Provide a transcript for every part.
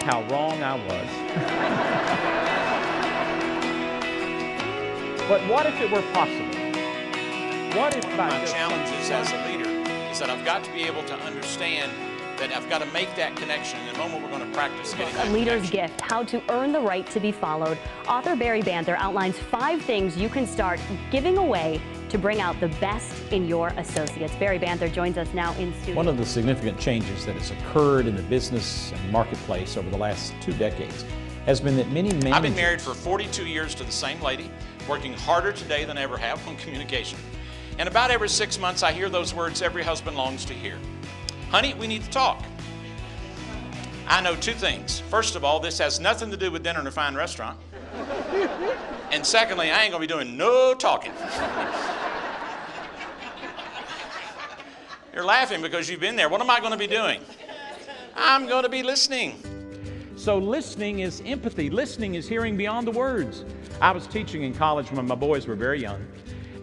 how wrong I was. But what if it were possible? What if One of my challenges as a leader is that I've got to be able to understand that I've got to make that connection. In a moment, we're going to practice getting that A Leader's connection. Gift, How to Earn the Right to be Followed. Author Barry Banther outlines 5 things you can start giving away to bring out the best in your associates. Barry Banther joins us now in studio. One of the significant changes that has occurred in the business and marketplace over the last 2 decades has been that many managers... I've been married for 42 years to the same lady, working harder today than I ever have on communication. And about every 6 months, I hear those words every husband longs to hear. Honey, we need to talk. I know 2 things. First of all, this has nothing to do with dinner in a fine restaurant. And secondly, I ain't gonna be doing no talking. You're laughing because you've been there. What am I gonna be doing? I'm gonna be listening. So listening is empathy. Listening is hearing beyond the words. I was teaching in college when my boys were very young.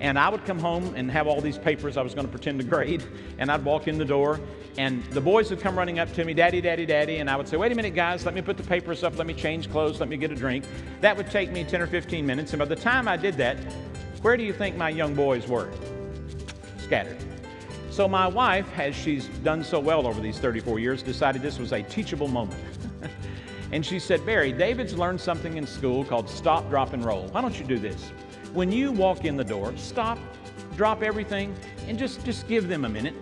And I would come home and have all these papers I was going to pretend to grade, and I'd walk in the door, and the boys would come running up to me, Daddy, Daddy, Daddy, and I would say, wait a minute, guys, let me put the papers up, let me change clothes, let me get a drink. That would take me 10 or 15 minutes, and by the time I did that, where do you think my young boys were? Scattered. So my wife, as she's done so well over these 34 years, decided this was a teachable moment. And she said, Barry, David's learned something in school called stop, drop, and roll. Why don't you do this? When you walk in the door, stop, drop everything, and just give them a minute.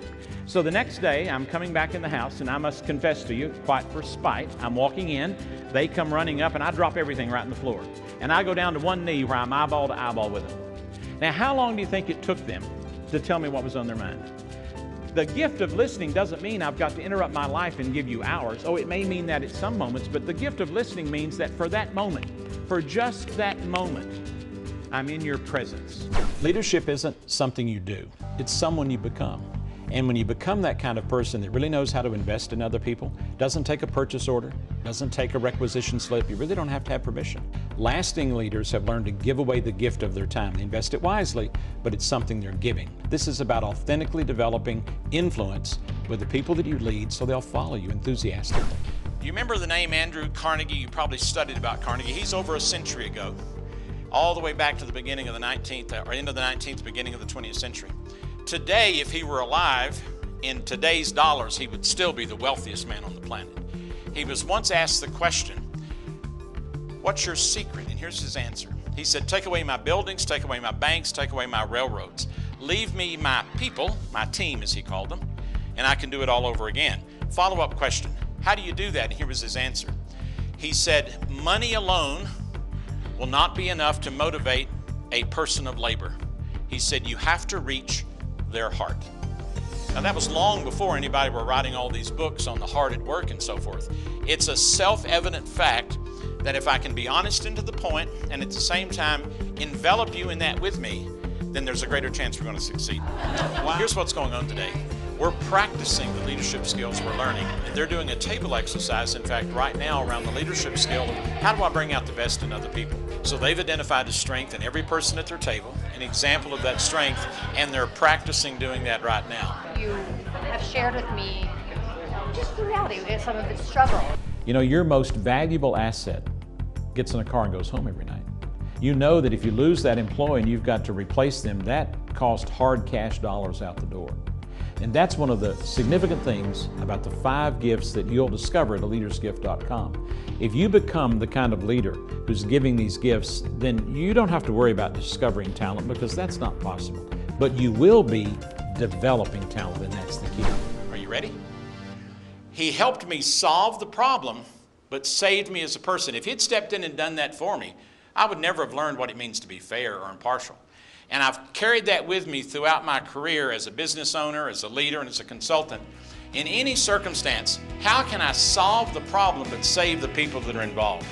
So the next day, I'm coming back in the house, and I must confess to you, quite for spite, I'm walking in, they come running up, and I drop everything right on the floor. And I go down to one knee where I'm eyeball to eyeball with them. Now, how long do you think it took them to tell me what was on their mind? The gift of listening doesn't mean I've got to interrupt my life and give you hours. Oh, it may mean that at some moments, but the gift of listening means that for that moment, for just that moment, I'm in your presence. Leadership isn't something you do. It's someone you become. And when you become that kind of person that really knows how to invest in other people, doesn't take a purchase order, doesn't take a requisition slip, you really don't have to have permission. Lasting leaders have learned to give away the gift of their time. They invest it wisely, but it's something they're giving. This is about authentically developing influence with the people that you lead so they'll follow you enthusiastically. You remember the name Andrew Carnegie? You probably studied about Carnegie. He's over a century ago, all the way back to the beginning of the 19th, or end of the 19th, beginning of the 20th century. Today, if he were alive, in today's dollars, he would still be the wealthiest man on the planet. He was once asked the question, what's your secret? And here's his answer. He said, take away my buildings, take away my banks, take away my railroads. Leave me my people, my team as he called them, and I can do it all over again. Follow-up question, how do you do that? And here was his answer. He said, money alone will not be enough to motivate a person of labor. He said, you have to reach their heart. Now that was long before anybody were writing all these books on the heart at work and so forth. It's a self-evident fact that if I can be honest and to the point and at the same time envelop you in that with me, then there's a greater chance we're going to succeed. Wow. Here's what's going on today. We're practicing the leadership skills we're learning, and they're doing a table exercise, in fact, right now around the leadership skill of how do I bring out the best in other people. So they've identified the strength in every person at their table, an example of that strength, and they're practicing doing that right now. You have shared with me just the reality of some of its struggle. You know, your most valuable asset gets in a car and goes home every night. You know that if you lose that employee and you've got to replace them, that costs hard cash dollars out the door. And that's one of the significant things about the 5 gifts that you'll discover at aleadersgift.com. If you become the kind of leader who's giving these gifts, then you don't have to worry about discovering talent because that's not possible. But you will be developing talent, and that's the key. Are you ready? He helped me solve the problem, but saved me as a person. If he'd stepped in and done that for me, I would never have learned what it means to be fair or impartial. And I've carried that with me throughout my career as a business owner, as a leader, and as a consultant. In any circumstance, how can I solve the problem but save the people that are involved?